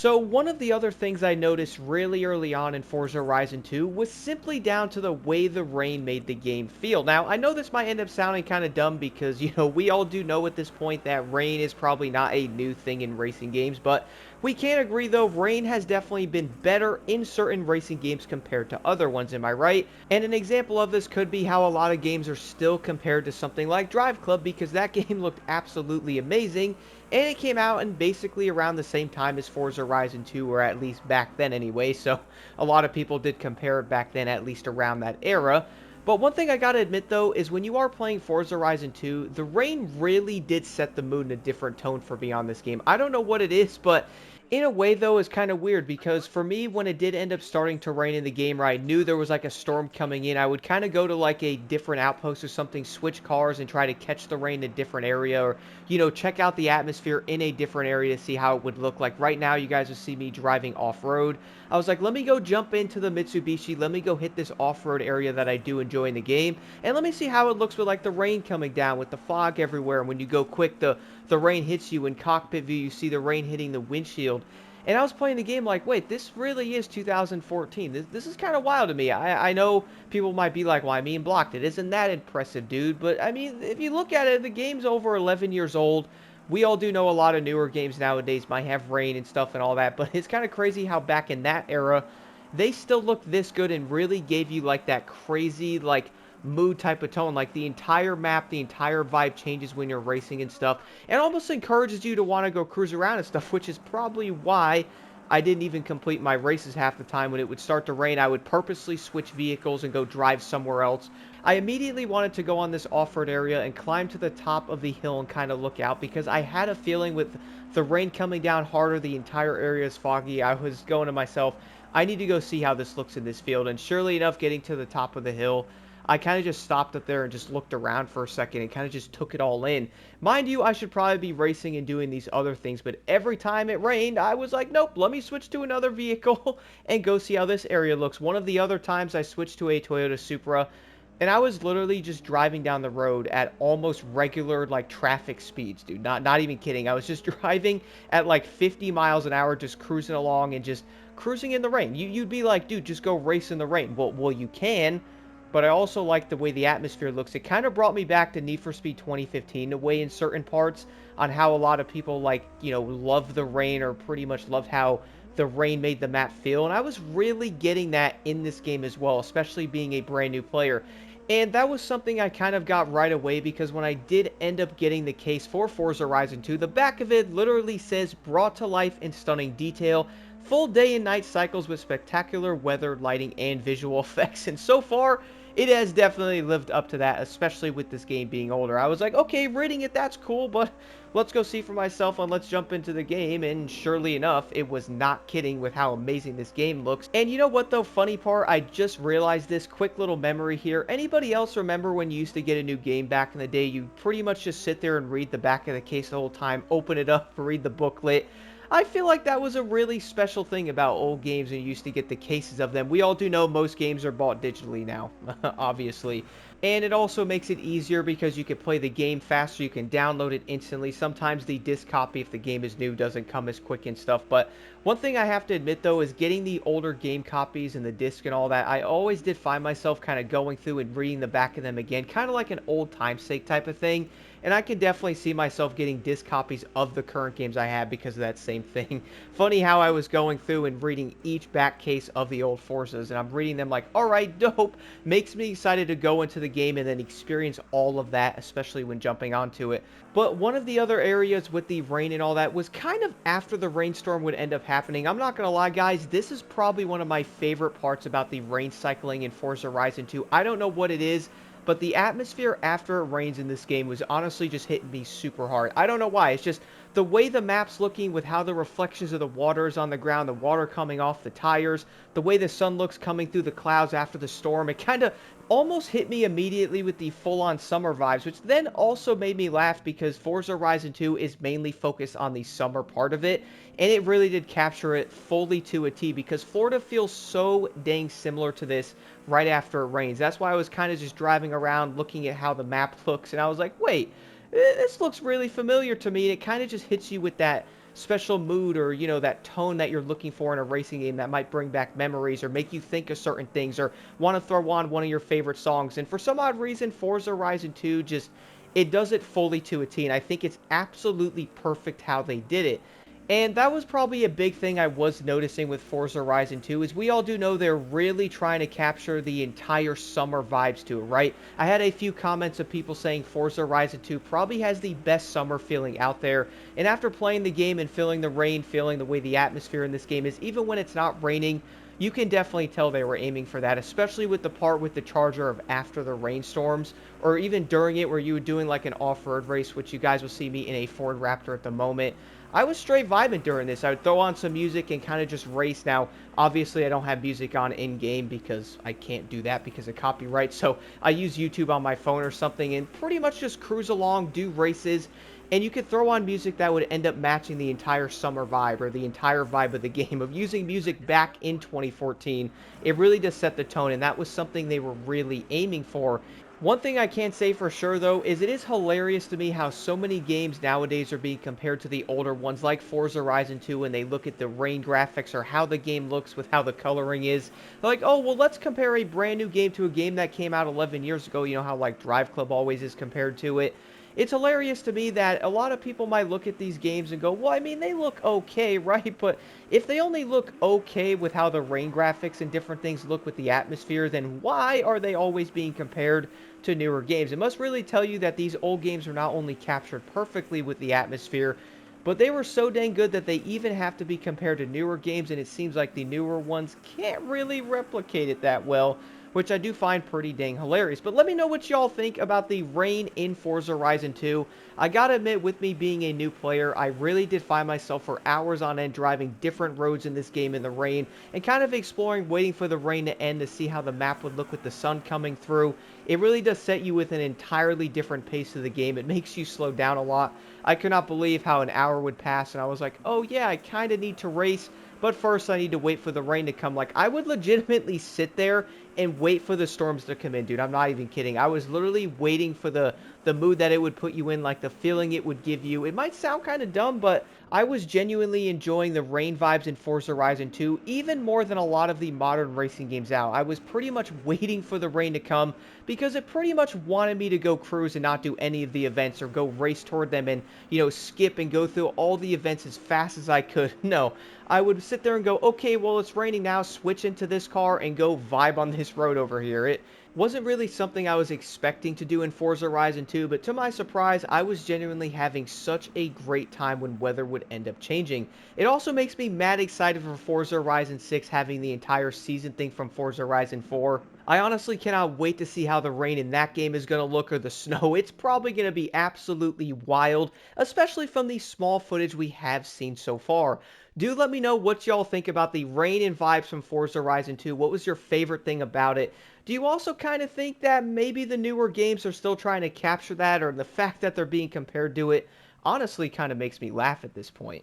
So one of the other things I noticed really early on in Forza Horizon 2 was simply down to the way the rain made the game feel. Now, I know this might end up sounding kind of dumb because, we all do know at this point that rain is probably not a new thing in racing games, but we can agree though, rain has definitely been better in certain racing games compared to other ones, am I right? And an example of this could be how a lot of games are still compared to something like Drive Club because that game looked absolutely amazing and it came out in basically around the same time as Forza Horizon 2, or at least back then anyway, so a lot of people did compare it back then, at least around that era. But one thing I gotta admit though, is when you are playing Forza Horizon 2, the rain really did set the mood in a different tone for me on this game. I don't know what it is, but in a way though, it's kind of weird because for me, when it did end up starting to rain in the game, where I knew there was like a storm coming in, I would kind of go to like a different outpost or something, switch cars and try to catch the rain in a different area, or check out the atmosphere in a different area to see how it would look like. Right now, you guys will see me driving off-road. I was like, let me go jump into the Mitsubishi, let me go hit this off-road area that I do enjoy in the game, and let me see how it looks with like the rain coming down, with the fog everywhere, and when you go quick, the rain hits you. In cockpit view, you see the rain hitting the windshield. And I was playing the game like, wait, this really is 2014. This is kind of wild to me. I know people might be like, well, I mean, blocked it. Isn't that impressive, dude? But, I mean, if you look at it, the game's over 11 years old. We all do know a lot of newer games nowadays might have rain and stuff and all that. But it's kind of crazy how back in that era, they still looked this good and really gave you, like, that crazy, like, mood type of tone. Like, the entire map, the entire vibe changes when you're racing and stuff, and almost encourages you to want to go cruise around and stuff, which is probably why I didn't even complete my races half the time. When it would start to rain, I would purposely switch vehicles and go drive somewhere else. I immediately wanted to go on this off-road area and climb to the top of the hill and kind of look out, because I had a feeling with the rain coming down harder, the entire area is foggy. I was going to myself, I need to go see how this looks in this field. And surely enough, getting to the top of the hill, I kind of just stopped up there and just looked around for a second and kind of just took it all in. Mind you, I should probably be racing and doing these other things, but every time it rained, I was like, nope, let me switch to another vehicle and go see how this area looks. One of the other times I switched to a Toyota Supra, and I was literally just driving down the road at almost regular, like, traffic speeds, dude. Not even kidding. I was just driving at, like, 50 miles an hour, just cruising along and just cruising in the rain. You'd be like, dude, just go race in the rain. Well, you can, but I also like the way the atmosphere looks. It kind of brought me back to Need for Speed 2015, the way in certain parts on how a lot of people, like, love the rain, or pretty much loved how the rain made the map feel. And I was really getting that in this game as well, especially being a brand new player. And that was something I kind of got right away, because when I did end up getting the case for Forza Horizon 2, the back of it literally says, brought to life in stunning detail, full day and night cycles with spectacular weather, lighting, and visual effects. And so far, it has definitely lived up to that, especially with this game being older. I was like, okay, reading it, that's cool, but let's go see for myself and let's jump into the game. And surely enough, it was not kidding with how amazing this game looks. And you know what though, funny part, I just realized this quick little memory here. Anybody else remember when you used to get a new game back in the day, you pretty much just sit there and read the back of the case the whole time, open it up, read the booklet? I feel like that was a really special thing about old games, and you used to get the cases of them. We all do know most games are bought digitally now, obviously. And it also makes it easier because you can play the game faster, you can download it instantly. Sometimes the disc copy, if the game is new, doesn't come as quick and stuff. But one thing I have to admit though is getting the older game copies and the disc and all that, I always did find myself kind of going through and reading the back of them again, kind of like an old timesake type of thing. And I can definitely see myself getting disc copies of the current games I have because of that same thing. Funny how I was going through and reading each back case of the old Forzas, and I'm reading them like, alright, dope. Makes me excited to go into the game and then experience all of that, especially when jumping onto it. But one of the other areas with the rain and all that was kind of after the rainstorm would end up happening. I'm not going to lie, guys, this is probably one of my favorite parts about the rain cycling in Forza Horizon 2. I don't know what it is, but the atmosphere after it rains in this game was honestly just hitting me super hard. I don't know why. It's just the way the map's looking with how the reflections of the water is on the ground, the water coming off the tires, the way the sun looks coming through the clouds after the storm. It kind of almost hit me immediately with the full-on summer vibes, which then also made me laugh because Forza Horizon 2 is mainly focused on the summer part of it, and it really did capture it fully to a T, because Florida feels so dang similar to this right after it rains. That's why I was kind of just driving around looking at how the map looks, and I was like, wait, this looks really familiar to me. And it kind of just hits you with that special mood or, that tone that you're looking for in a racing game that might bring back memories or make you think of certain things or want to throw on one of your favorite songs. And for some odd reason, Forza Horizon 2 just it does it fully to a T, and I think it's absolutely perfect how they did it. And that was probably a big thing I was noticing with Forza Horizon 2, is we all do know they're really trying to capture the entire summer vibes to it, right? I had a few comments of people saying Forza Horizon 2 probably has the best summer feeling out there, and after playing the game and feeling the rain, feeling the way the atmosphere in this game is, even when it's not raining, you can definitely tell they were aiming for that, especially with the part with the charger of after the rainstorms, or even during it where you were doing like an off-road race, which you guys will see me in a Ford Raptor at the moment. I was straight vibing during this. I would throw on some music and kind of just race. Now, obviously, I don't have music on in-game because I can't do that because of copyright, so I use YouTube on my phone or something and pretty much just cruise along, do races, and you could throw on music that would end up matching the entire summer vibe or the entire vibe of the game. Of using music back in 2014, it really does set the tone, and that was something they were really aiming for. One thing I can say for sure, though, is it is hilarious to me how so many games nowadays are being compared to the older ones, like Forza Horizon 2, when they look at the rain graphics or how the game looks with how the coloring is. They're like, oh, well, let's compare a brand new game to a game that came out 11 years ago. You know how, like, Drive Club always is compared to it. It's hilarious to me that a lot of people might look at these games and go, well, I mean, they look okay, right? But if they only look okay with how the rain graphics and different things look with the atmosphere, then why are they always being compared to newer games? It must really tell you that these old games are not only captured perfectly with the atmosphere, but they were so dang good that they even have to be compared to newer games, and it seems like the newer ones can't really replicate it that well, which I do find pretty dang hilarious. But let me know what y'all think about the rain in Forza Horizon 2. I gotta admit, with me being a new player, I really did find myself for hours on end driving different roads in this game in the rain, and kind of exploring, waiting for the rain to end to see how the map would look with the sun coming through. It really does set you with an entirely different pace of the game. It makes you slow down a lot. I could not believe how an hour would pass, and I was like, oh yeah, I kind of need to race, but first I need to wait for the rain to come. Like, I would legitimately sit there and wait for the storms to come in, dude. I'm not even kidding. I was literally waiting for the mood that it would put you in, like the feeling it would give you. It might sound kind of dumb, but I was genuinely enjoying the rain vibes in Forza Horizon 2, even more than a lot of the modern racing games out. I was pretty much waiting for the rain to come because it pretty much wanted me to go cruise and not do any of the events or go race toward them and, skip and go through all the events as fast as I could. No, I would sit there and go, okay, well, it's raining now, switch into this car and go vibe on this road over here. It wasn't really something I was expecting to do in Forza Horizon 2, but to my surprise, I was genuinely having such a great time when weather would end up changing. It also makes me mad excited for Forza Horizon 6 having the entire season thing from Forza Horizon 4. I honestly cannot wait to see how the rain in that game is going to look, or the snow. It's probably going to be absolutely wild, especially from the small footage we have seen so far. Do let me know what y'all think about the rain and vibes from Forza Horizon 2. What was your favorite thing about it? Do you also kind of think that maybe the newer games are still trying to capture that, or the fact that they're being compared to it honestly kind of makes me laugh at this point?